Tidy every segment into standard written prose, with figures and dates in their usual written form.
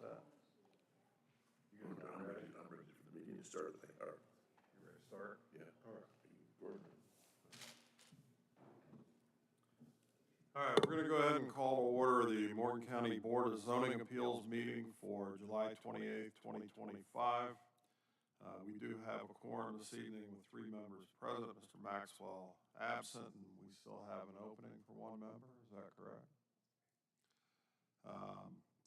set? I'm ready for the meeting to start, I think. All right. You ready to start? Yeah. All right. Gordon. All right, we're going to go ahead and call to order the Morgan County Board of Zoning Appeals meeting for July 28th, 2025. We do have a quorum this evening with 3 members present, Mr. Maxwell absent, and we still have an opening for 1 member. Is that correct?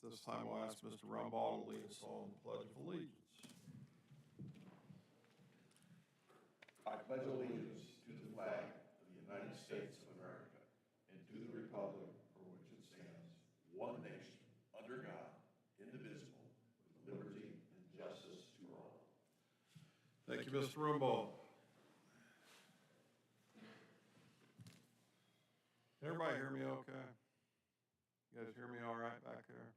This time we'll ask Mr. Rumbaugh to lead us all in the Pledge of Allegiance. I pledge allegiance to the flag of the United States of America and to the republic for which it stands, one nation, under God, indivisible, with liberty and justice for all. Thank you, Mr. Rumbaugh. Can everybody hear me okay? You guys hear me all right back there?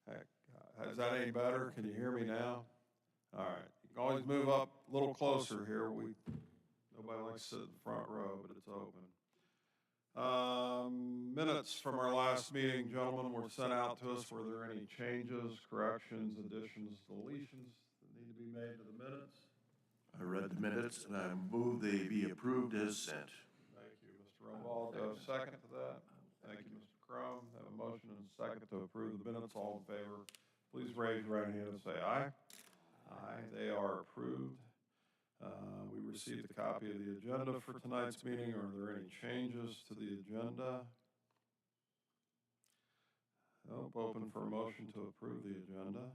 Heck, is that any better? Can you hear me now? All right. You can always move up a little closer here. Nobody likes to sit in the front row, but it's open. Minutes from our last meeting, gentlemen, were sent out to us. Were there any changes, corrections, additions, deletions that need to be made to the minutes? I read the minutes and I move they be approved as sent. Thank you, Mr. Rumbaugh. Do I have a second to that? Thank you, Mr. Crum. I have a motion and a second to approve the minutes. All in favor, please raise your right hand and say aye. Aye. They are approved. We received a copy of the agenda for tonight's meeting. Are there any changes to the agenda? Nope. Open for a motion to approve the agenda.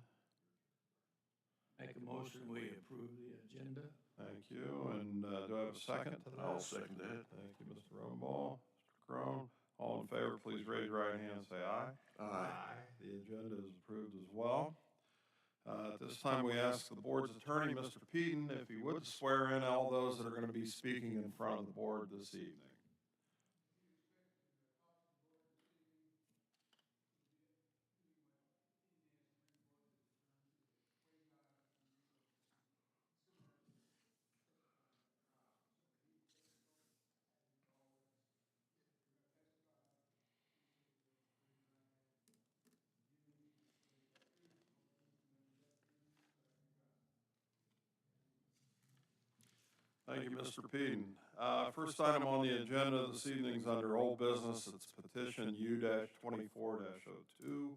Make a motion, we approve the agenda. Thank you. And do I have a second to that? I'll second that. Thank you, Mr. Rumbaugh. Mr. Crone. All in favor, please raise your right hand and say aye. Aye. The agenda is approved as well. At this time, we ask the board's attorney, Mr. Peden, if he would swear in all those that are going to be speaking in front of the board this evening. Thank you, Mr. Peden. First item on the agenda this evening is under old business. It's petition U-24-02.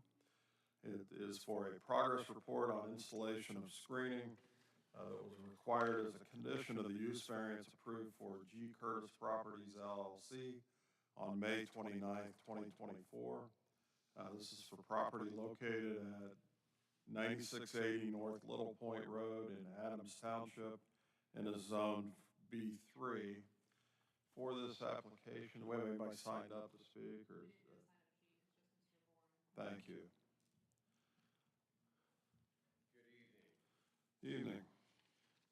It is for a progress report on installation of screening that was required as a condition of the use variance approved for G. Curtis Properties LLC on May 29th, 2024. This is for property located at 9680 North Little Point Road in Adams Township and is zoned B3. For this application, wait, anybody signed up to speak? Or thank you. Good evening. Evening.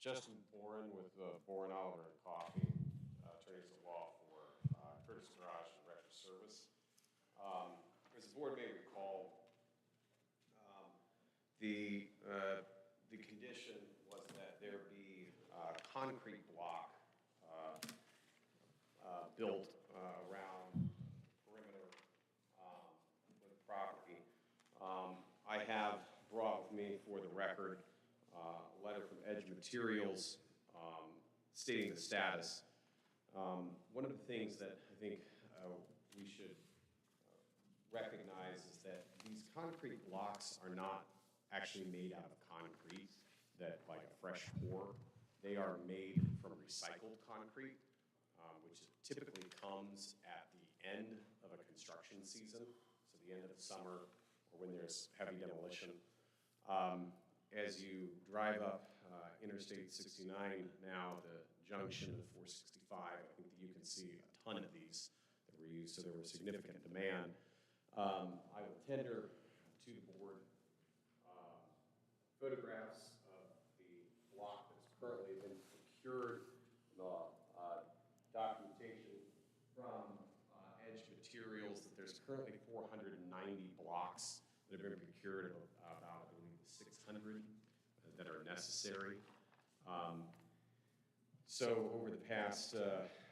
Justin Boren with Boren, Oliver and Coffee, attorneys at law for Curtis Garage and Retro Service. As the board may recall, the condition was that there be a concrete block built around perimeter with the property. I have brought with me for the record a letter from Edge Materials stating the status. One of the things that I think we should recognize is that these concrete blocks are not actually made out of concrete, that like a fresh pour. They are made from recycled concrete, which typically comes at the end of a construction season, so the end of the summer or when there's heavy demolition. As you drive up Interstate 69 now, the junction of 465, I think that you can see a ton of these that were used, so there was significant demand. I will tender to the board photographs of the block that's currently been procured, the documentation from Edge Materials that there's currently 490 blocks that have been procured, about I believe 600 that are necessary. So over the past,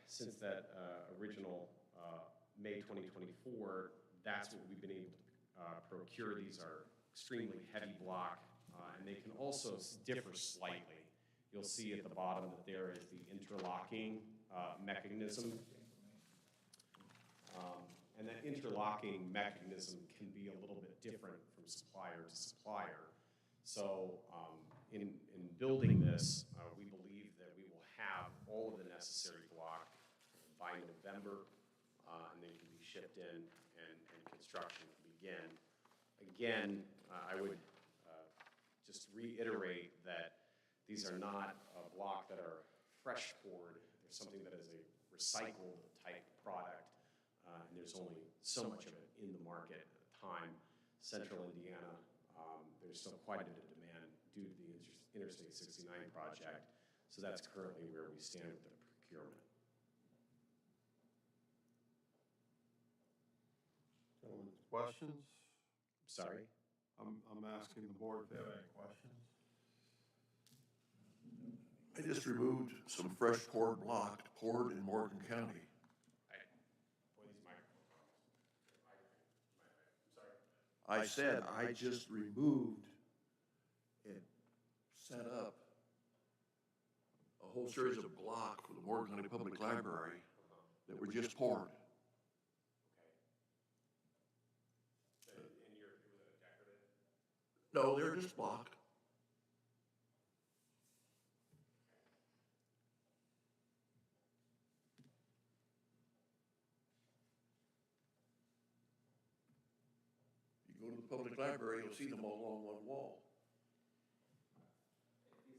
since that original May 2024, that's what we've been able to procure. These are extremely heavy block, and they can also differ slightly. You'll see at the bottom that there is the interlocking mechanism. And that interlocking mechanism can be a little bit different from supplier to supplier. So in building this, we believe that we will have all of the necessary block by November, and then can be shipped in and construction can begin. Again, I would just reiterate that these are not a block that are fresh poured. They're something that is a recycled type product, and there's only so much of it in the market at the time. Central Indiana, there's still quite a bit of demand due to the Interstate 69 project, so that's currently where we stand with the procurement. Gentlemen, questions? Sorry? I'm asking the board if they have any questions. I just removed some fresh poured block poured in Morgan County. I said I just removed and set up a whole series of block for the Morgan County Public Library that were just poured. No, they're just block. You go to the public library, you'll see them all along one wall.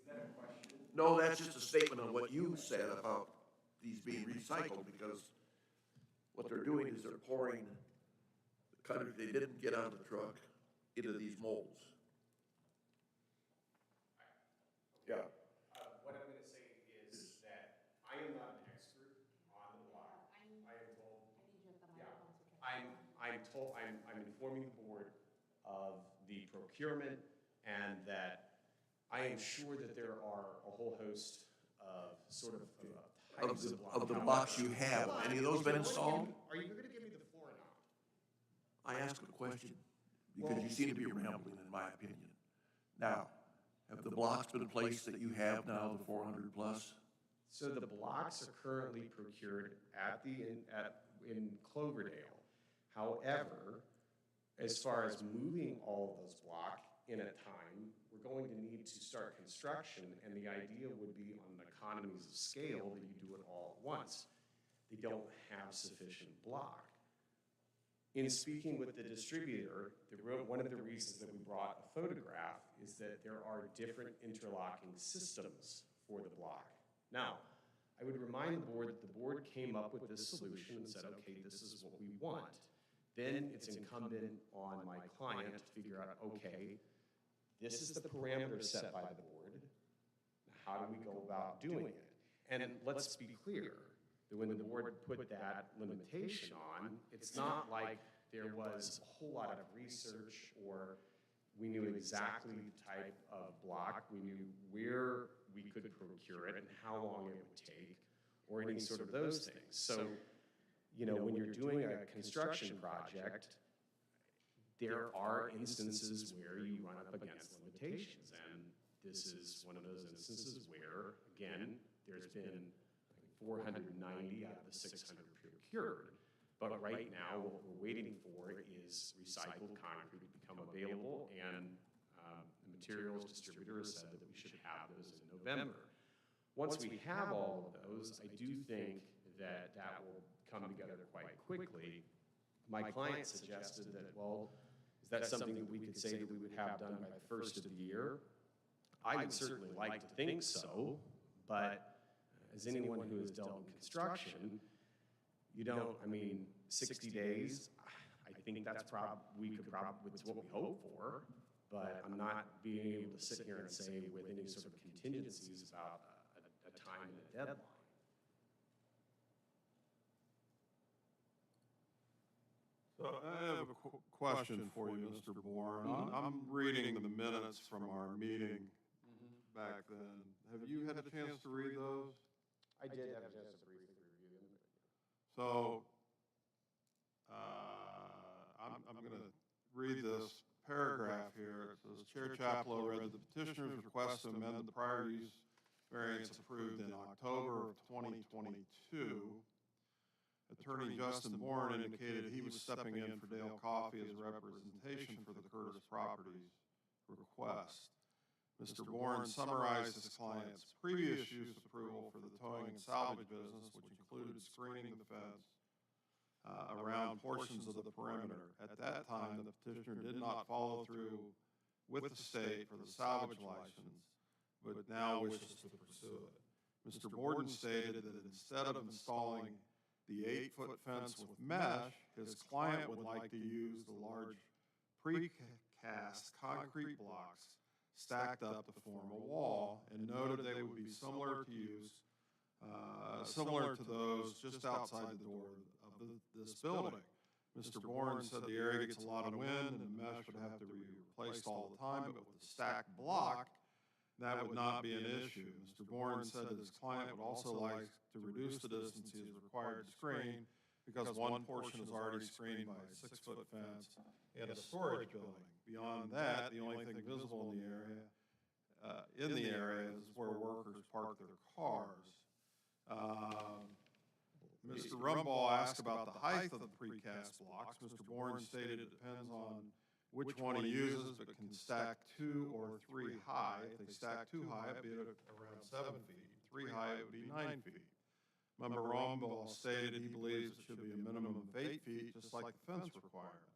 Is that a question? No, that's just a statement on what you said about these being recycled, because what they're doing is they're pouring the country they didn't get out of the truck into these molds. Yeah. What I'm going to say is that I am not an expert on the block. I am told. I'm informing the board of the procurement, and that I am sure that there are a whole host of sort of types Of the blocks you have, any of those been installed? Are you going to give me the floor or not? I asked a question because you seem to be rambling, in my opinion. Now, have the blocks been placed that you have now, the 400 plus? So the blocks are currently procured in Cloverdale. However, as far as moving all of those blocks in a time, we're going to need to start construction, and the idea would be on economies of scale that you do it all at once. They don't have sufficient block. In speaking with the distributor, one of the reasons that we brought a photograph is that there are different interlocking systems for the block. Now, I would remind the board that the board came up with this solution and said, okay, this is what we want. Then it's incumbent on my client to figure out, okay, this is the parameter set by the board. How do we go about doing it? And let's be clear that when the board put that limitation on, it's not like there was a whole lot of research or we knew exactly the type of block, we knew where we could procure it and how long it would take, or any sort of those things. So, you know, when you're doing a construction project, there are instances where you run up against limitations, and this is one of those instances where, again, there's been 490 out of the 600 procured. But right now, what we're waiting for is recycled concrete to become available, and the materials distributor has said that we should have those in November. Once we have all of those, I do think that that will come together quite quickly. My client suggested that, well, is that something that we could say that we would have done by the first of the year? I would certainly like to think so, but as anyone who has dealt in construction, you don't, I mean, 60 days, I think that's it's what we hope for, but I'm not being able to sit here and say with any sort of contingencies about a time and a deadline. So I have a question for you, Mr. Bourne. I'm reading the minutes from our meeting back then. Have you had a chance to read those? I did have a chance to briefly review them. So I'm going to read this paragraph here. It says, Chair Chaplow read the petitioner's request to amend the prior use variance approved in October of 2022. Attorney Justin Bourne indicated he was stepping in for Dale Coffey as representation for the Curtis Properties request. Mr. Bourne summarized his client's previous use approval for the towing and salvage business, which included screening the fence around portions of the perimeter. At that time, the petitioner did not follow through with the state for the salvage license, but now wishes to pursue it. Mr. Borden stated that instead of installing the 8-foot fence with mesh, his client would like to use the large precast concrete blocks stacked up to form a wall, and noted they would be similar to those just outside the door of this building. Mr. Bourne said the area gets a lot of wind and the mesh would have to be replaced all the time, but with the stacked block, that would not be an issue. Mr. Bourne said that his client would also like to reduce the distance he is required to screen because one portion is already screened by a 6-foot fence and a storage building. Beyond that, the only thing visible in the area is where workers park their cars. Mr. Rumbaugh asked about the height of the precast blocks. Mr. Bourne stated it depends on which one he uses, but can stack 2 or 3 high. If they stack 2 high, it'd be around 7 feet. 3 high, it would be 9 feet. Member Rumbaugh stated he believes it should be a minimum of 8 feet, just like the fence requirement.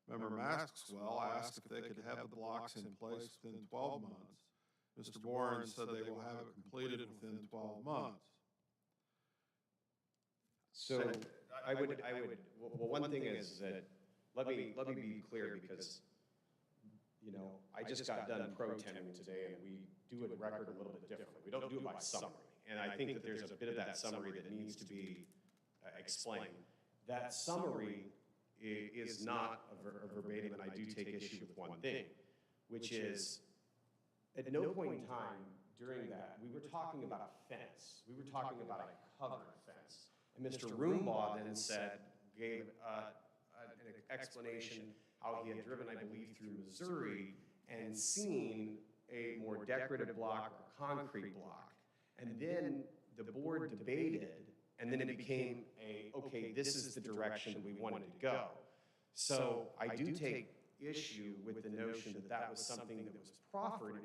Member Maxwell asked if they could have the blocks in place within 12 months. Mr. Bourne said they will have it completed within 12 months. So I would, well, one thing is that, let me be clear, because, you know, I just got done pro-temming today, and we do a record a little bit differently. We don't do it by summary, and I think that there's a bit of that summary that needs to be explained. That summary is not a verbatim, and I do take issue with one thing, which is, at no point in time during that, we were talking about a fence. We were talking about a covered fence. And Mr. Rumbaugh then gave an explanation how he had driven, I believe, through Missouri and seen a more decorative block or concrete block. And then the board debated, and then it became okay, this is the direction we wanted to go. So I do take issue with the notion that that was something that was proffered.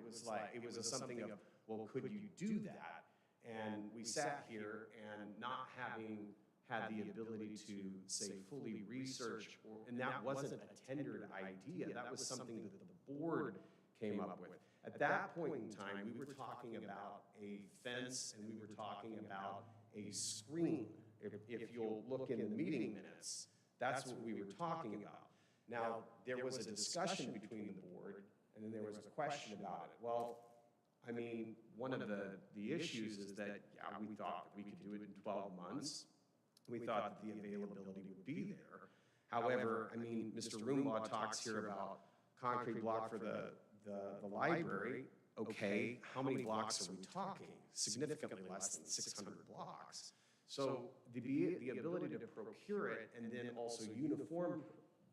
It was something of, well, could you do that? And we sat here and not having had the ability to, say, fully research, and that wasn't a tendered idea. That was something that the board came up with. At that point in time, we were talking about a fence, and we were talking about a screen. If you'll look in the meeting minutes, that's what we were talking about. Now, there was a discussion between the board, and then there was a question about it. Well, I mean, one of the issues is that, yeah, we thought we could do it in 12 months. We thought that the availability would be there. However, I mean, Mr. Rumbaugh talks here about concrete block for the library. Okay, how many blocks are we talking? Significantly less than 600 blocks. So the ability to procure it, and then also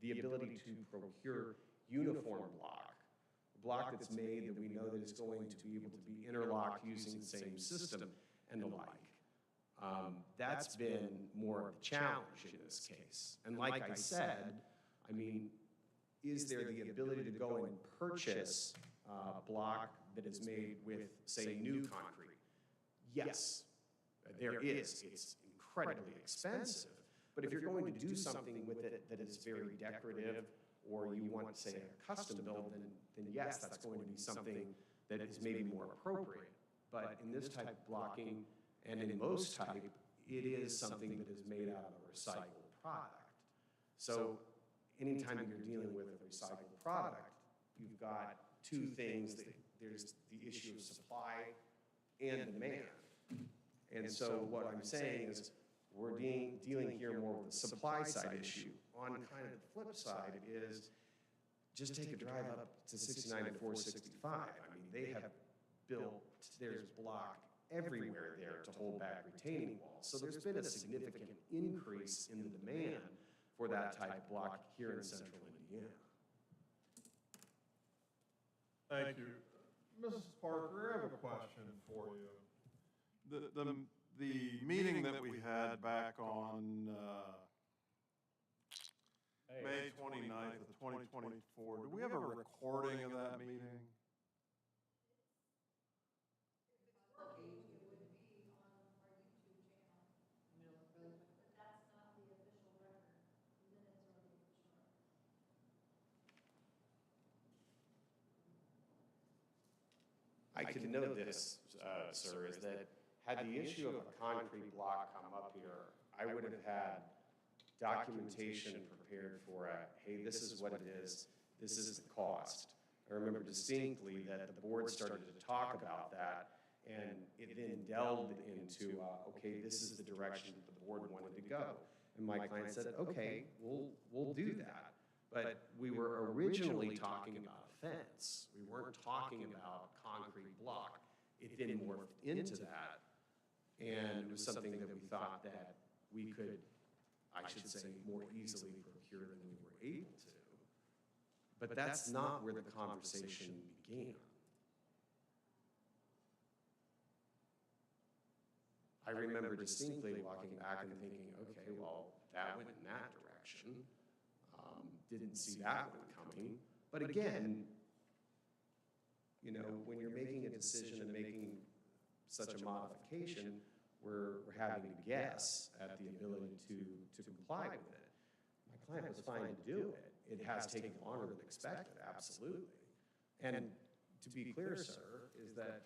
the ability to procure uniform block that's made that we know that is going to be able to be interlocked using the same system and the like. That's been more of a challenge in this case. And like I said, I mean, is there the ability to go and purchase block that is made with, say, new concrete? Yes, there is. It's incredibly expensive. But if you're going to do something with it that is very decorative, or you want, say, a custom build, then yes, that's going to be something that is maybe more appropriate. But in this type of blocking, and in most type, it is something that is made out of a recycled product. So anytime you're dealing with a recycled product, you've got two things. There's the issue of supply and demand. And so what I'm saying is, we're dealing here more with the supply side issue. On kind of the flip side is, just take a drive up to 69 and 465. I mean, they have built, there's block everywhere there to hold back retaining walls. So there's been a significant increase in the demand for that type block here in central Indiana. Thank you. Mrs. Parker, I have a question for you. The meeting that we had back on May 29th of 2024, do we have a recording of that meeting? I can note this, sir, is that had the issue of a concrete block come up here, I would have had documentation prepared for hey, this is what it is, this is the cost. I remember distinctly that the board started to talk about that, and it then delved into, okay, this is the direction that the board wanted to go. And my client said, okay, we'll do that. But we were originally talking about a fence. We weren't talking about a concrete block. It then morphed into that. And it was something that we thought that we could, I should say, more easily procure than we were able to. But that's not where the conversation began. I remember distinctly walking back and thinking, okay, well, that went in that direction. Didn't see that one coming. But again, you know, when you're making a decision and making such a modification, we're having to guess at the ability to comply with it. My client was fine to do it. It has taken longer than expected, absolutely. And to be clear, sir, is that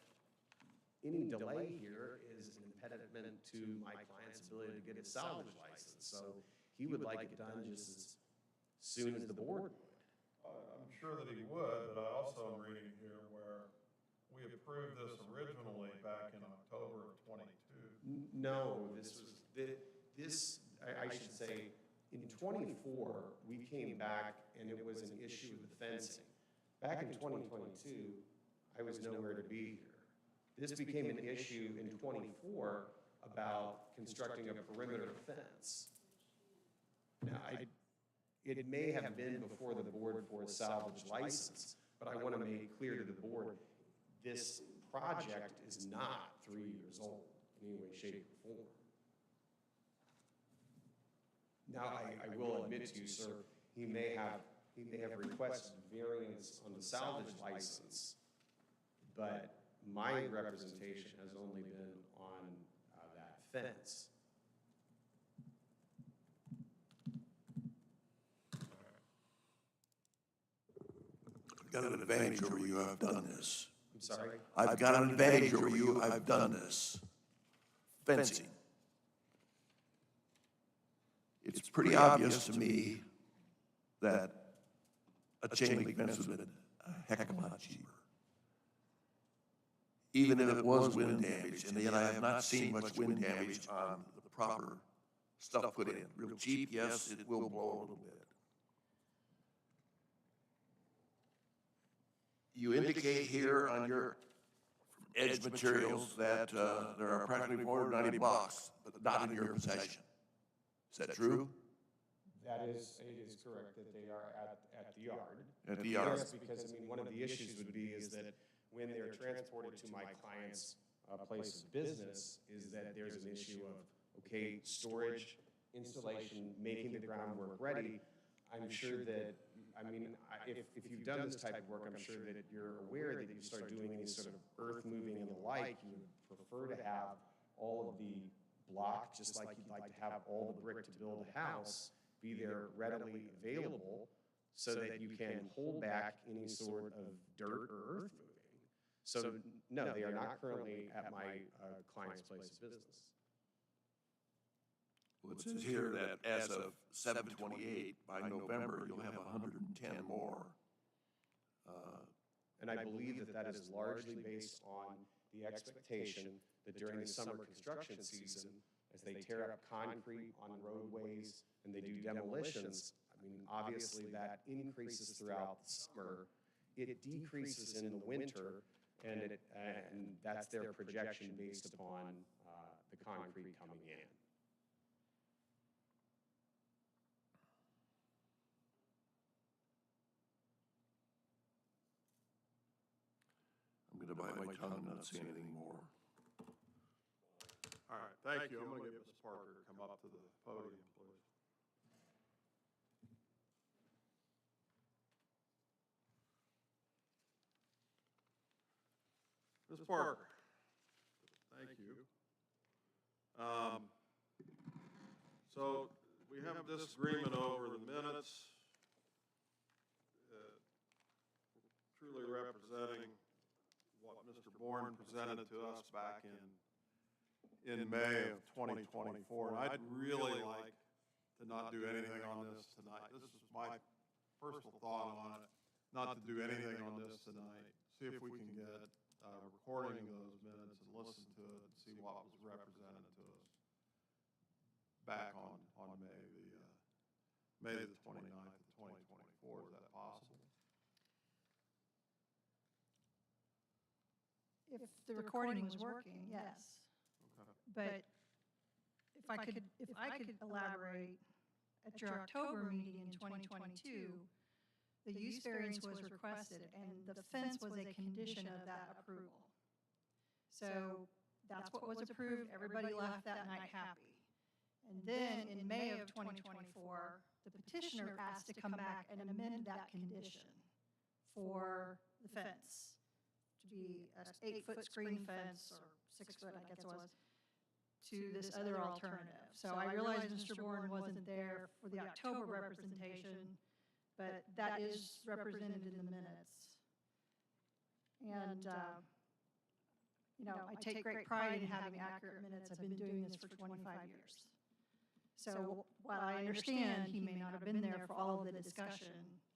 any delay here is an impediment to my client's ability to get his salvage license. So he would like it done just as soon as the board would. I'm sure that he would, but I also am reading here where we approved this originally back in October of '22. No, I should say, in '24, we came back and it was an issue of the fencing. Back in 2022, I was nowhere to be here. This became an issue in '24 about constructing a perimeter fence. Now, it may have been before the board for a salvage license, but I want to make clear to the board, this project is not 3 years old in any way, shape, or form. Now, I will admit to you, sir, he may have requested variance on the salvage license, but my representation has only been on that fence. I've got an advantage over you, I've done this. I'm sorry? I've got an advantage over you, I've done this. Fencing. It's pretty obvious to me that a chain link fence would have been a heck of a lot cheaper. Even if it was wind damage, and yet I have not seen much wind damage on the proper stuff put in. Real cheap, yes, it will blow a little bit. You indicate here on your edge materials that there are practically 490 blocks, but not in your possession. Is that true? It is correct that they are at the yard. At the yard. Yes, because, I mean, one of the issues would be is that when they're transported to my client's place of business, is that there's an issue of, okay, storage, installation, making the groundwork ready. I'm sure that, I mean, if you've done this type of work, I'm sure that you're aware that you start doing any sort of earth moving and the like, you would prefer to have all of the block, just like you'd like to have all the brick to build a house, be there readily available so that you can hold back any sort of dirt or earth moving. So, no, they are not currently at my client's place of business. Well, it says here that as of 7/28, by November, you'll have 110 more. And I believe that that is largely based on the expectation that during the summer construction season, as they tear up concrete on roadways and they do demolitions, I mean, obviously that increases throughout the summer. It decreases in the winter, and that's their projection based upon the concrete coming in. to bite my tongue and not say anything more. All right, thank you. I'm going to get Ms. Parker to come up to the podium, please. Ms. Parker, thank you. So we have a disagreement over the minutes. Truly representing what Mr. Bourne presented to us back in May of 2024. And I'd really like to not do anything on this tonight. This is my personal thought on it, not to do anything on this tonight. See if we can get a recording of those minutes and listen to it and see what was represented to us back on May the 29th of 2024. Is that possible? If the recording was working, yes. Okay. But if I could elaborate, at your October meeting in 2022, the use variance was requested and the fence was a condition of that approval. So that's what was approved. Everybody left that night happy. And then in May of 2024, the petitioner asked to come back and amend that condition for the fence to be an 8-foot screen fence, or 6 foot, I guess it was, to this other alternative. So I realized Mr. Bourne wasn't there for the October representation, but that is represented in the minutes. And, I take great pride in having accurate minutes. I've been doing this for 25 years. So while I understand he may not have been there for all of the discussion,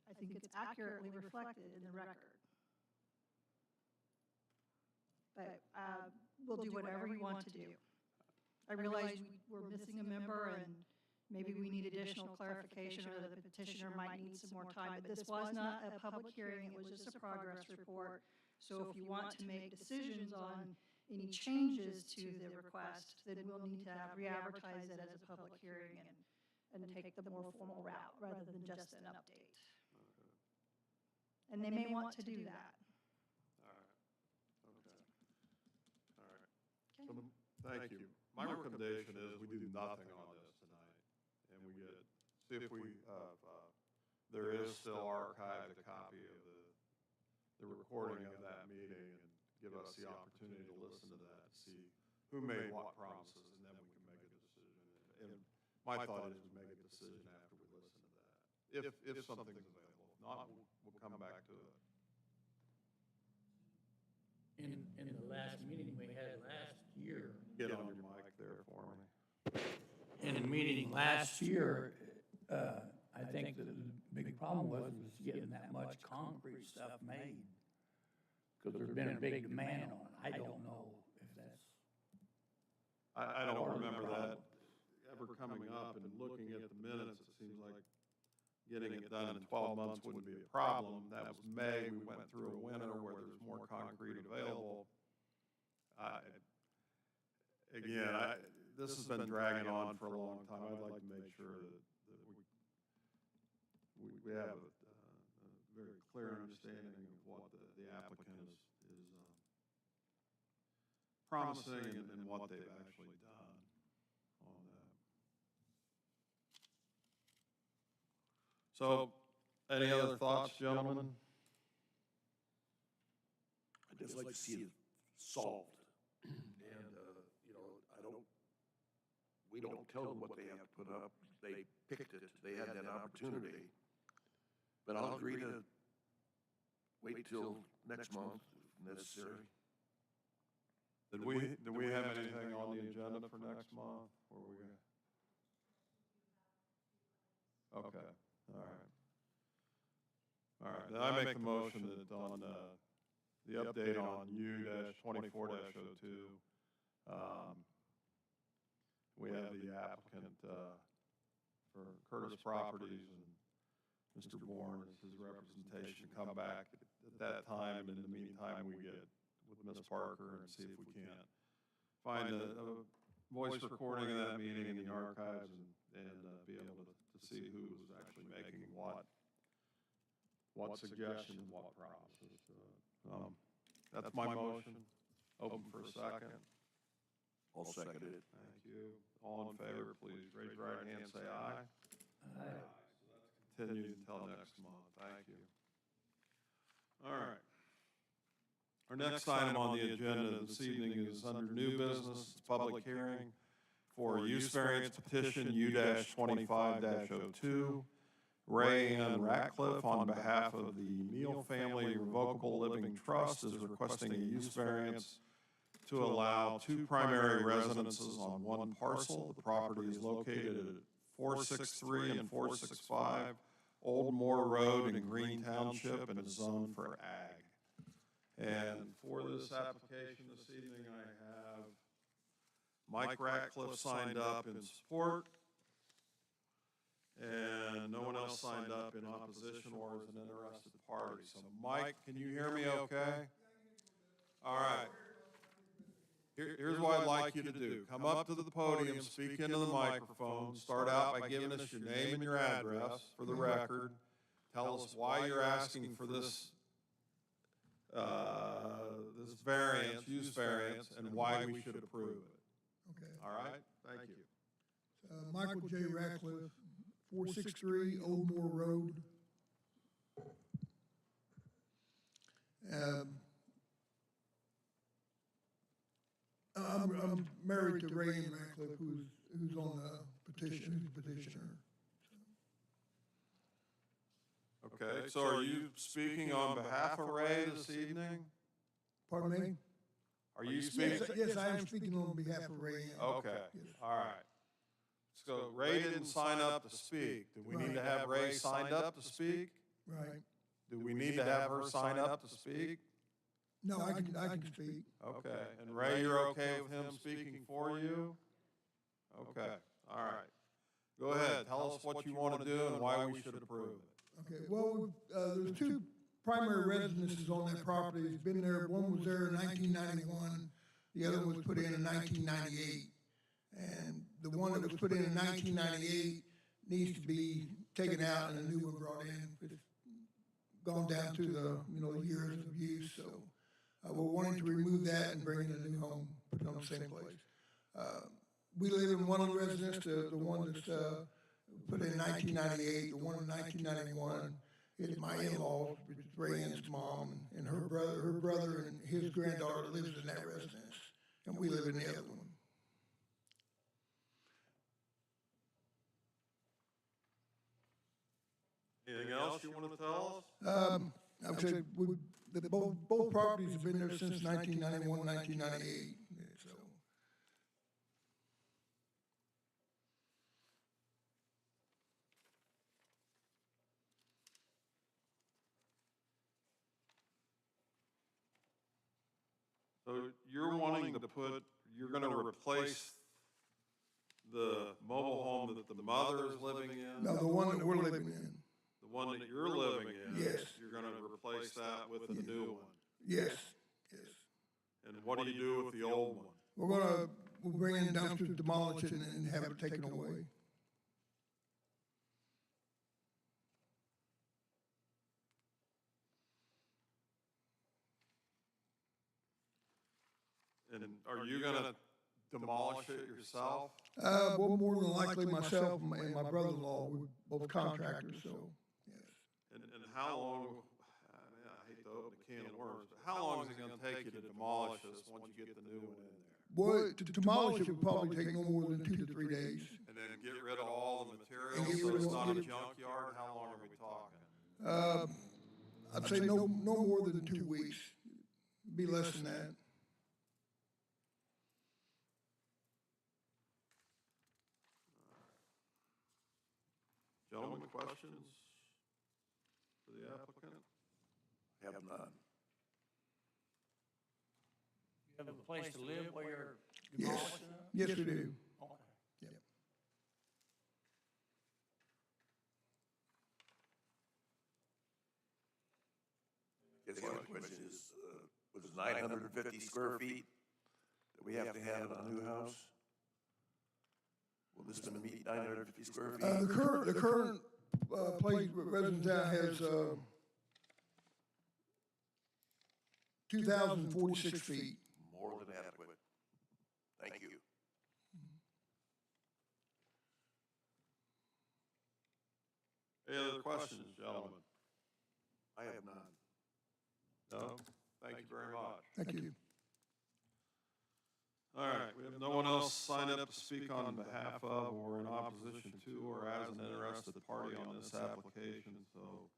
I think it's accurately reflected in the record. But we'll do whatever you want to do. I realize we're missing a member and maybe we need additional clarification, or the petitioner might need some more time, but this was not a public hearing, it was just a progress report. So if you want to make decisions on any changes to the request, then we'll need to re-advertise it as a public hearing and take the more formal route rather than just an update. And they may want to do that. All right. Okay. All right. So, thank you. My recommendation is we do nothing on this tonight, and we see if we there is still archived a copy of the recording of that meeting, and give us the opportunity to listen to that, and see who made what promises, and then we can make a decision. And my thought is we make a decision after we listen to that, if something's available. If not, we'll come back to it. In the last meeting we had last year, Get on your mic there for me. in the meeting last year, I think the big problem was getting that much concrete stuff made. Because there's been a big demand on it. I don't know if that's. I don't remember that ever coming up, and looking at the minutes, it seems like getting it done in 12 months wouldn't be a problem. That was May, we went through a winter where there's more concrete available. This has been dragging on for a long time. I'd like to make sure that we have a very clear understanding of what the applicant is promising and what they've actually done on that. So, any other thoughts, gentlemen? I'd just like to see it solved. And, we don't tell them what they have to put up. They picked it. They had that opportunity. But I'll agree to wait till next month if necessary. Do we have anything on the agenda for next month? Or okay, all right. All right, then I make the motion that on the update on U-24-02, we have the applicant for Curtis Properties and Mr. Bourne as his representation come back at that time, and in the meantime, we get with Ms. Parker and see if we can't find a voice recording of that meeting in the archives and be able to see who was actually making what suggestions, what promises. That's my motion. Open for a second. I'll second it. Thank you. All in favor, please raise your right hand and say aye. Aye. Continue until next month. Thank you. All right. Our next item on the agenda this evening is under new business, it's public hearing for use variance petition U-25-02. Ray Ann Ratcliffe, on behalf of the Neal Family Revocable Living Trust, is requesting a use variance to allow two primary residences on one parcel. The property is located at 463 and 465 Old Moore Road in Green Township and is zoned for ag. And for this application this evening, I have Mike Ratcliffe signed up in support, and no one else signed up in opposition or as an interested party. So Mike, can you hear me okay? All right. Here's what I'd like you to do. Come up to the podium, speak into the microphone, start out by giving us your name and your address for the record. Tell us why you're asking for this this variance, use variance, and why we should approve it. Okay. All right? Thank you. Michael J. Ratcliffe, 463 Old Moore Road. I'm married to Ray Ann Ratcliffe, who's on the petition, who's the petitioner. Okay, so are you speaking on behalf of Ray this evening? Pardon me? Are you speaking? Yes, I am speaking on behalf of Ray Ann. Okay, Yes. all right. So Ray didn't sign up to speak. Do we need to have Ray signed up to speak? Right. Do we need to have her sign up to speak? No, I can speak. Okay, and Ray, you're okay with him speaking for you? Okay, all right. Go ahead, tell us what you want to do and why we should approve it. Okay, well, there's two primary residences on that property. It's been there, one was there in 1991, the other one was put in 1998. And the one that was put in 1998 needs to be taken out and a new one brought in. It's gone down to the, years of use, so we're wanting to remove that and bring in a new home, put it on the same place. We live in one of the residences, the one that's put in 1998, the one in 1991. It's my in-laws, which is Ray Ann's mom, and her brother and his granddaughter lives in that residence, and we live in the other one. Anything else you want to tell us? I would say both properties have been there since 1991, 1998, so. So you're wanting to you're going to replace the mobile home that the mother is living in? No, the one that we're living in. The one that you're living in? Yes. You're going to replace that with a new one? Yes, yes. And what do you do with the old one? We'll bring in dumpsters, demolish it, and have it taken away. And are you going to demolish it yourself? Well, more than likely myself and my brother-in-law, we're both contractors, so, yes. And how long, I hate to open a can of worms, but how long is it going to take you to demolish this once you get the new one in there? Well, to demolish it would probably take no more than 2 to 3 days. And then get rid of all the materials, get so rid it's of- not a get it- junkyard? How long are we talking? I'd say no more than 2 weeks. Be less than that. Gentlemen, questions for the applicant? Have none. You have a place to live where you're demolishing it? Yes, we do. Okay. Yep. Guess the only question is, was it 950 square feet that we have to have in a new house? Will this one meet 950 square feet? The current place residence now has 2,046 feet. More than adequate. Thank you. Any other questions, gentlemen? I have none. No? Thank you very much. Thank you. All right, we have no one else signed up to speak on behalf of or in opposition to or as an interested party on this application, so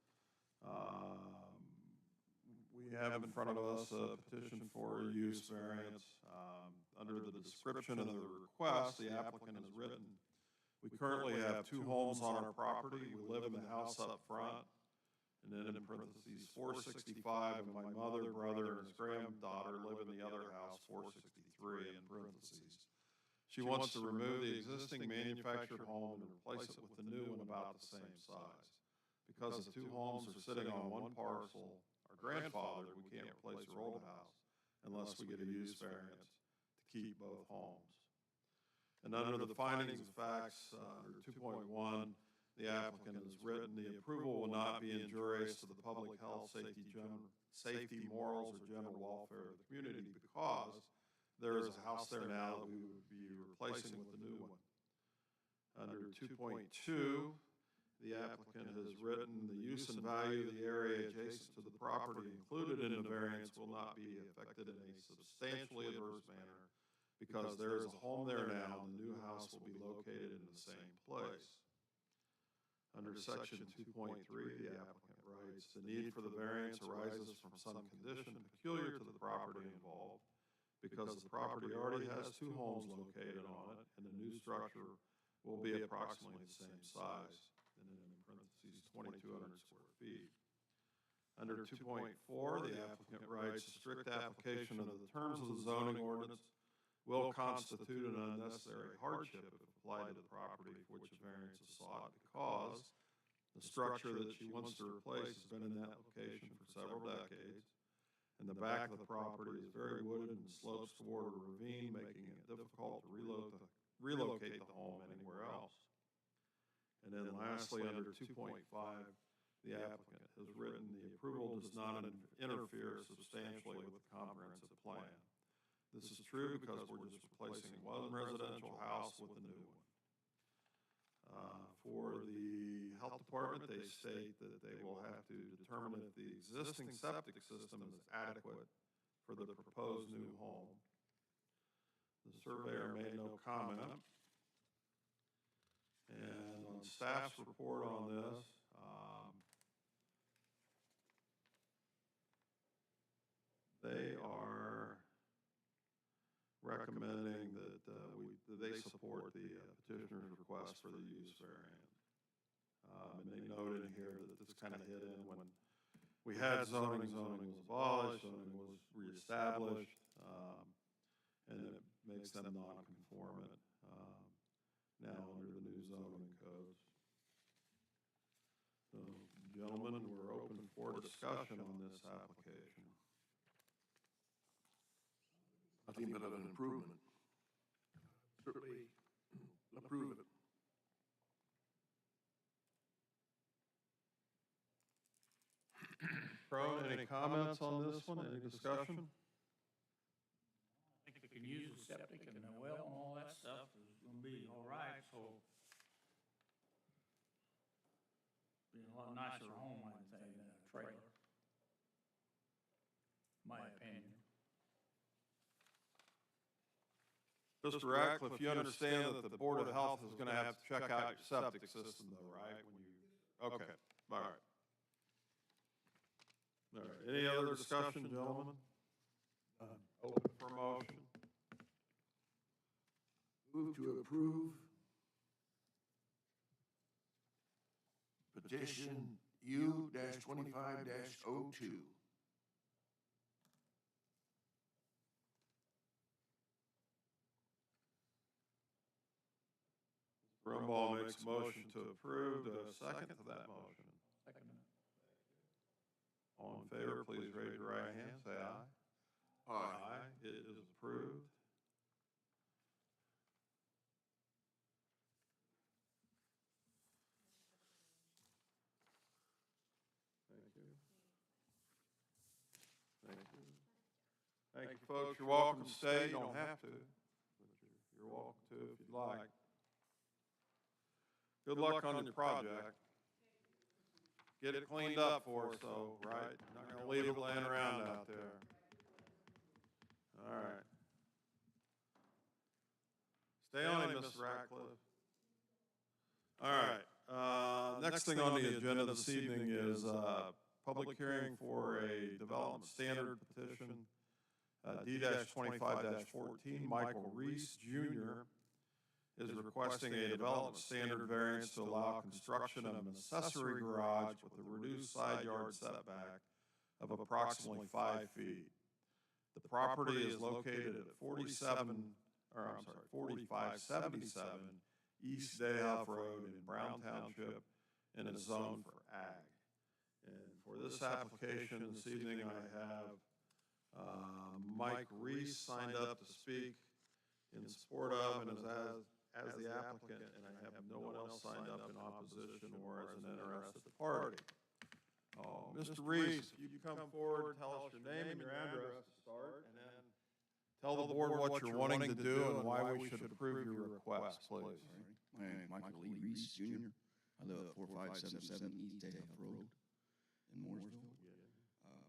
we have in front of us a petition for a use variance. Under the description of the request, the applicant has written, we currently have 2 homes on our property. We live in the house up front. And then in parentheses, 465, and my mother, brother, and his granddaughter live in the other house, 463 in parentheses. She wants to remove the existing manufactured home and replace it with the new one about the same size. Because the 2 homes are sitting on one parcel, our grandfather, we can't replace her old house unless we get a use variance to keep both homes. And under the findings of facts, under 2.1, the applicant has written, the approval will not be injurious to the public health, safety, morals, or general welfare of the community because there is a house there now that we would be replacing with the new one. Under 2.2, the applicant has written, the use and value of the area adjacent to the property included in the variance will not be affected in a substantially adverse manner because there is a home there now and the new house will be located in the same place. Under section 2.3, the applicant writes, the need for the variance arises from some condition peculiar to the property involved because the property already has 2 homes located on it and the new structure will be approximately the same size, and then in parentheses, 2,200 square feet. Under 2.4, the applicant writes, strict application of the terms of the zoning ordinance will constitute an unnecessary hardship if applied to the property for which a variance is sought because the structure that she wants to replace has been in that location for several decades, and the back of the property is very wooded and slopes toward a ravine, making it difficult to relocate the home anywhere else. And then lastly, under 2.5, the applicant has written, the approval does not interfere substantially with the comprehensive plan. This is true because we're just replacing one residential house with a new one. For the health department, they state that they will have to determine if the existing septic system is adequate for the proposed new home. The surveyor made no comment. And on staff's report on this, they are recommending that they support the petitioner's request for the use variance. And they noted here that this kind of hit in when we had zoning was abolished, zoning was reestablished, and it makes them non-conformant now under the new zoning codes. So, gentlemen, we're open for discussion on this application. Nothing but an improvement. Certainly approve it. Crone, any comments on this one? Any discussion? I think we can use the septic and the well and all that stuff is gonna be all right, so. Be a lot nicer home, I'd say, than a trailer. My opinion. Mr. Ratcliffe, you understand that the Board of Health is gonna have to check out your septic system though, right? When you, okay, all right. All right, any other discussion, gentlemen? Open for motion. Move to approve petition U-25-02. Brumball makes a motion to approve. Do I have a second to that motion? Second. All in favor, please raise your right hand, say aye. Aye. It is approved. Thank you. Thank you. Thank you, folks. You're welcome to stay. You don't have to, but you're welcome to if you'd like. Good luck on your project. Get it cleaned up for us, though, right? Not gonna leave it laying around out there. All right. Stay on it, Mr. Ratcliffe. All right. Next thing on the agenda this evening is public hearing for a development standard petition, D-25-14. Michael Reese, Jr. is requesting a development standard variance to allow construction of an accessory garage with a reduced side yard setback of approximately 5 feet. The property is located at 4577 East Dayhoff Road in Brown Township and is zoned for ag. And for this application this evening, I have Mike Reese signed up to speak in support of and as the applicant, and I have no one else signed up in opposition or as an interested party. Mr. Reese, if you come forward, tell us your name and your address to start, and then tell the board what you're wanting to do and why we should approve your request, please. My name is Michael Lee Reese, Jr. I live at 4577 East Dayhoff Road in Mooresville.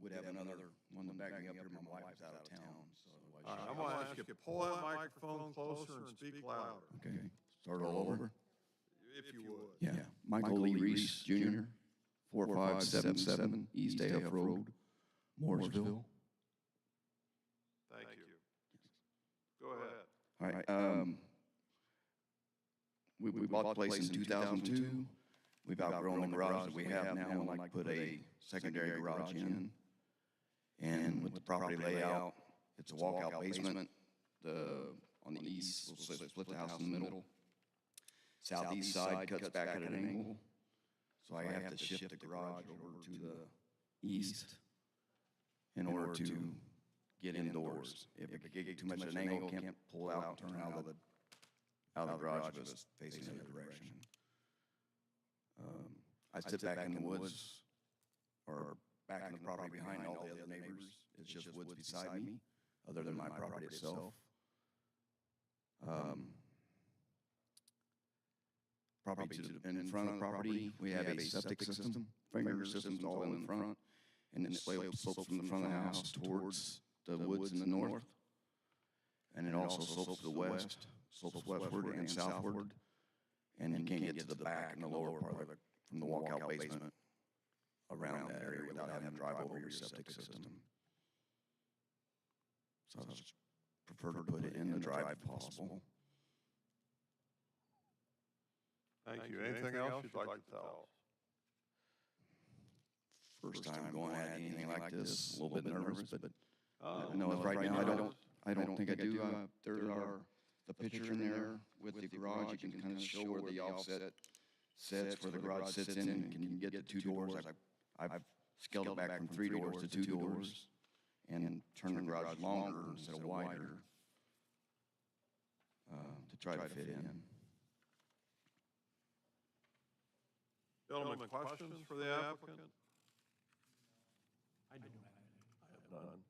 Would have another one to back me up here. My wife is out of town, so All right, I'm going to ask you to pull that microphone closer and speak louder, okay. Start all over. if you would. Yeah, Michael Lee Reese, Jr. 4577 East Dayhoff Road, Mooresville. Thank you. Go ahead. All right. We bought the place in 2002. We've outgrown the garage that we have now and like to put a secondary garage in. And with the property layout, it's a walkout basement. On the east, we'll split the house in the middle. Southeast side cuts back at an angle. So I have to shift the garage over to the east in order to get indoors. If it get too much at an angle, can't pull out and turn out of the garage if it's facing the other direction. I sit back in the woods or back in the property behind all the other neighbors. It's just woods beside me, other than my property itself. Property and in front of the property, we have a septic system, sprinkler systems all in the front, and it slopes from the front of the house towards the woods in the north. And it also slopes to the west, slopes westward and southward. And you can't get to the back and the lower part of it from the walkout basement around that area without having to drive over your septic system. So I just prefer to put it in the drive if possible. Thank you. Anything else you'd like to tell us? First time going at anything like this, a little bit nervous, but no, right now I don't think I do. There are the picture in there with the garage. You can kind of show where the offset sits, where the garage sits in, and can you get the two doors? I've scaled it back from 3 doors to 2 doors and turned the garage longer instead of wider to try to fit in. Gentlemen, questions for the applicant? I do. I have none.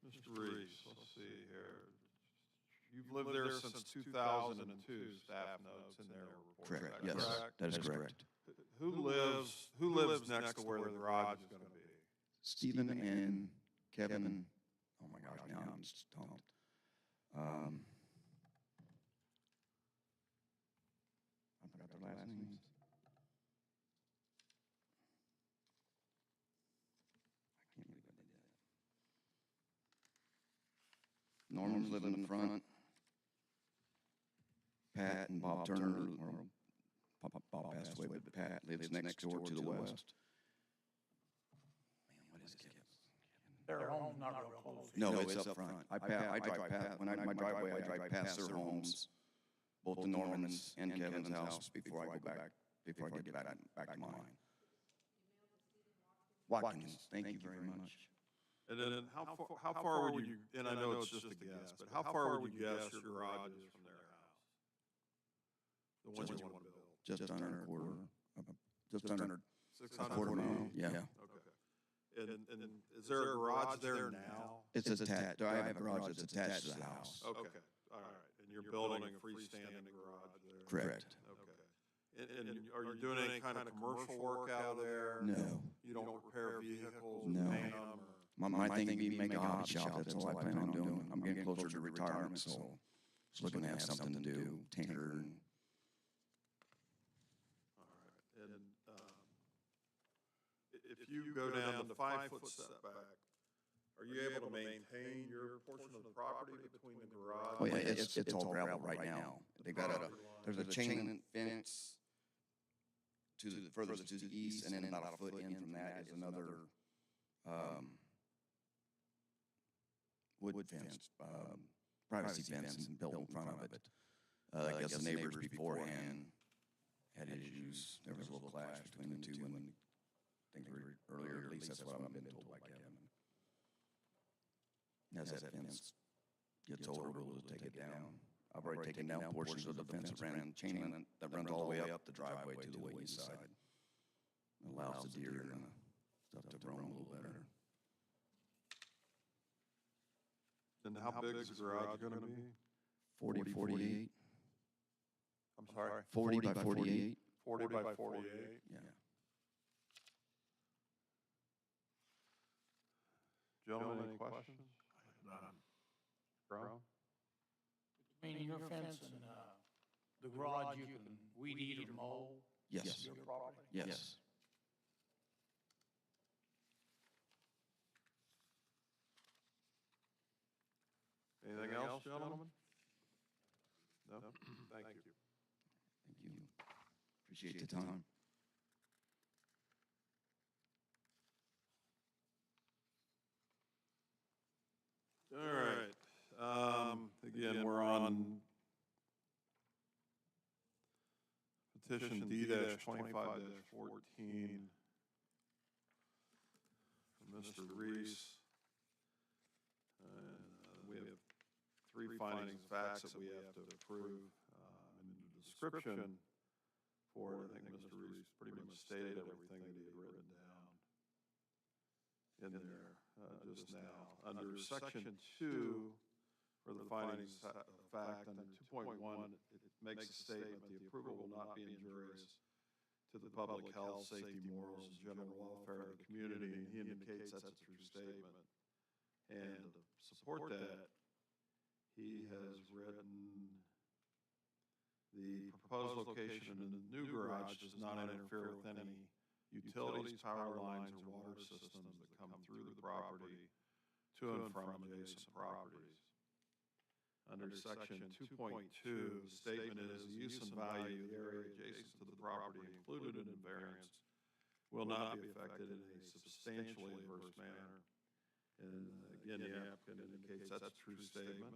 Mr. Reese, let's see here. You've lived there since 2002, staff notes in their report. Correct, Is that yes, correct? that is correct. Who lives next to where the garage is going to be? Stephen and Kevin, oh my gosh, now I'm stumped. I forgot their last names. I can't believe I did that. Norman's living in the front. Pat and Bob Turner, or Bob passed away, but Pat lives next door to the west. Man, what is it? Their home's not real close. No, it's up front. I drive past, when my driveway, I drive past their homes, both the Norman's and Kevin's house before I go back, before I get back to mine. Watkins, thank you very much. And then how far would you, and I know it's just a guess, but how far would you guess your garage is from their house? The one you want to build? Just under a quarter, just under 600 a quarter mile, yeah. Okay. And is there a garage there now? It's attached, I have a garage that's attached to the house. Okay, all right. And you're building a freestanding garage there? Correct. Okay. And are you doing any kind of commercial work out of there? No. You don't repair vehicles, No. paint them, or? My thing would be to make a hobby shop, that's all I plan on doing. I'm getting closer to retirement, so just looking to have something to do, tinker and. All right. And if you go down the 5-foot setback, are you able to maintain your portion of the property between the garage? Oh, yeah, it's all gravel right now. They've got there's a chain link fence to the, furthest to the east, and then about a foot in from that is another, wood fence, privacy fence built in front of it. I guess the neighbors beforehand had issues. There was a little clash between the two when, I think earlier, at least that's what I've been told by Kevin. As that fence gets older, we'll just take it down. I've already taken down portions of the fence that ran, chain link that runs all the way up the driveway to the east side. Allows the deer and stuff to roam a little better. And how big is the garage gonna be? 40-48. I'm sorry? 40 by 48. 40 by 48? Yeah. Gentlemen, any questions? None. Brown? Meaning your fence and, the garage, you can weed eat or mow Yes. your property? Yes. Anything else, gentlemen? No? Thank you. Thank you. Appreciate the time. All right. Again, we're on petition D-25-14 from Mr. Reese. We have 3 findings of facts that we have to approve. In the description for it, I think Mr. Reese pretty much stated everything that he had written down in there just now. Under section 2, for the findings of fact, under 2.1, it makes a statement, the approval will not be injurious to the public health, safety, morals, and general welfare of the community, and he indicates that's a true statement. And to support that, he has written, the proposed location in the new garage does not interfere with any utilities, power lines, or water systems that come through the property to and from adjacent properties. Under section 2.2, the statement is the use and value of the area adjacent to the property included in the variance will not be affected in a substantially adverse manner. And again, the applicant indicates that's a true statement.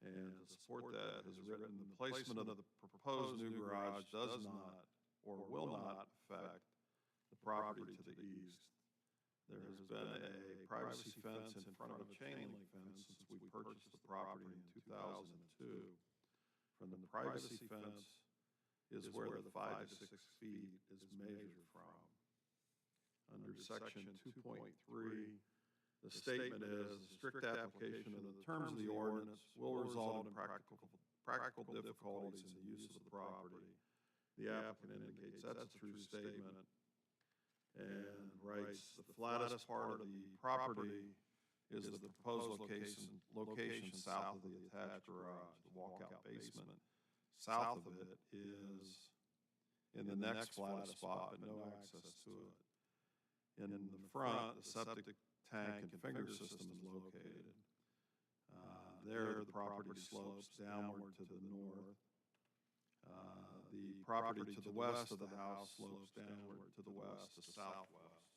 And to support that, has written the placement of the proposed new garage does not or will not affect the property to the east. There has been a privacy fence in front of a chain link fence since we purchased the property in 2002. From the privacy fence is where the 5 to 6 feet is measured from. Under section 2.3, the statement is the strict application of the terms of the ordinance will result in practical difficulties in the use of the property. The applicant indicates that's a true statement and writes the flattest part of the property is the proposed location south of the attached garage, the walkout basement. South of it is in the next flattest spot, but no access to it. In the front, the septic tank and finger system is located. There, the property slopes downward to the north. The property to the west of the house slopes downward to the west to southwest.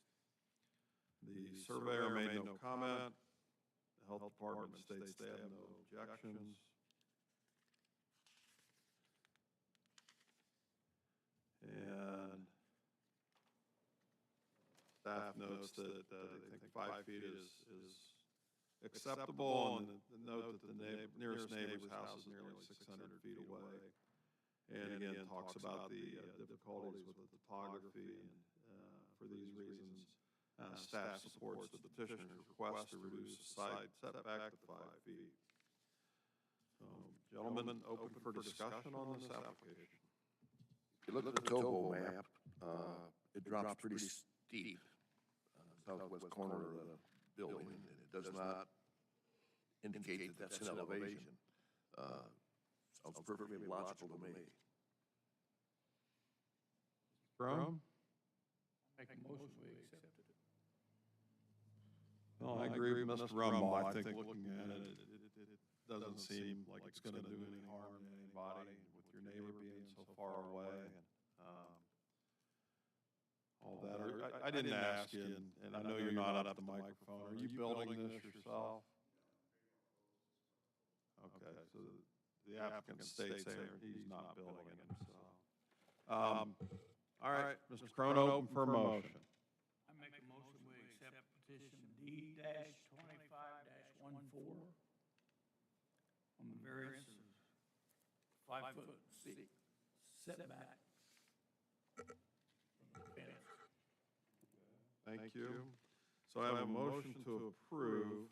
The surveyor made no comment. The health department states they have no objections. And staff notes that they think 5 feet is acceptable, and note that the nearest neighbor's house is nearly 600 feet away. And again, talks about the difficulties with the topography, and for these reasons, Staff supports the petitioner's request to reduce the side setback to 5 feet. Gentlemen, open for discussion on this application. If you look at the topo map, it drops pretty steep, southwest corner of the building, and it does not indicate that that's an elevation. Sounds perfectly logical to me. Brown? Make a motion, we accept it. No, I agree with Mr. Rumbaugh. I think looking at it, it doesn't seem like it's gonna do any harm to anybody with your neighbor being so far away and, all that. I didn't ask you, and I know you're not up to the microphone. Are you building this yourself? Okay, so the applicant states there he's not building it himself. All right, Mr. Cronin, open for a motion. I make a motion, we accept petition D-25-14 on the variance of 5-foot setback. Thank you. So I have a motion to approve.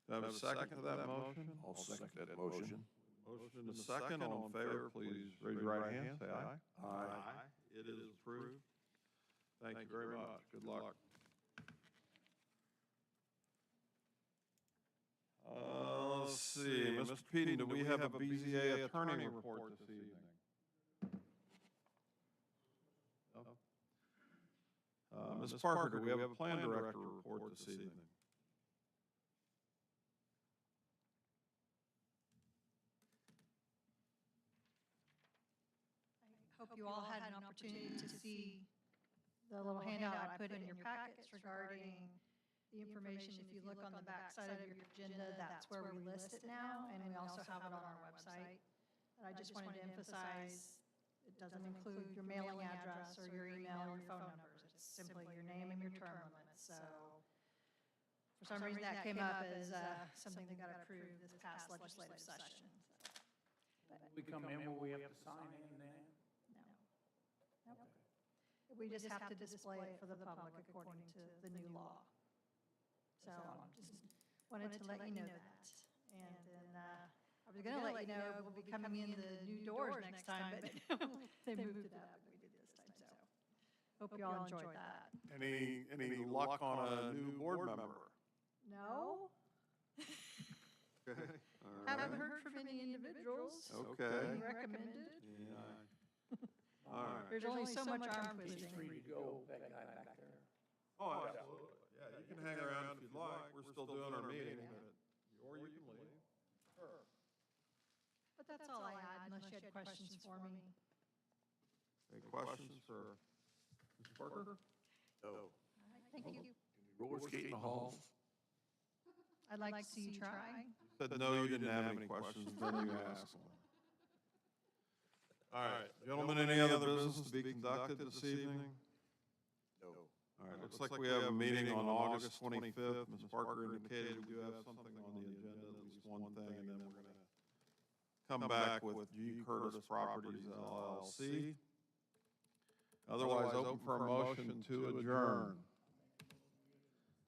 Do I have a second to that motion? I'll second that motion. Motion and a second. All in favor, please raise your right hand, say aye. Aye. It is approved. Thank you very much. Good luck. Let's see, Mr. Peden, do we have a BZA attorney report this evening? No? Ms. Parker, do we have a plan director report this evening? I hope you all had an opportunity to see the little handout I put in your packets regarding the information. If you look on the back side of your agenda, that's where we list it now, and we also have it on our website. But I just wanted to emphasize, it doesn't include your mailing address or your email or your phone numbers. It's simply your name and your term limits. So for some reason, that came up as something that got approved this past legislative session. But We come in, will we have to sign in then? no. Nope. We just have to display it for the public according to the new law. So just wanted to let you know that. And then I was going to let you know we'll be coming in the new doors next time, but they moved it up and we did this time. So hope you all enjoyed that. Any luck on a new board member? No? Okay. All right. Haven't heard from any individuals. Okay. Recommended. Yeah. All right. There's only so much arm He's twisting. free to go, that guy back there. Oh, absolutely. Yeah, you can hang around if you'd like. We're still doing our meeting, or you can leave. But that's all I had, unless you had questions for me. Any questions for Ms. Parker? No. All right, thank you. Roller skate in the hall? I'd like to see you try. Said no, you didn't have any questions, then you asked one. All right, gentlemen, any other business to be conducted this evening? No. All right, looks like we have a meeting on August 25th. Ms. Parker indicated we do have something on the agenda, at least one thing, and then we're going to come back with G. Curtis Properties LLC. Otherwise, open for a motion to adjourn.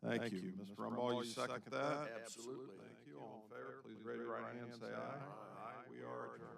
Thank you. Mr. Rumbaugh, you second that? Absolutely. Thank you. All in favor, please raise your right hand and say aye. Aye. We are adjourned.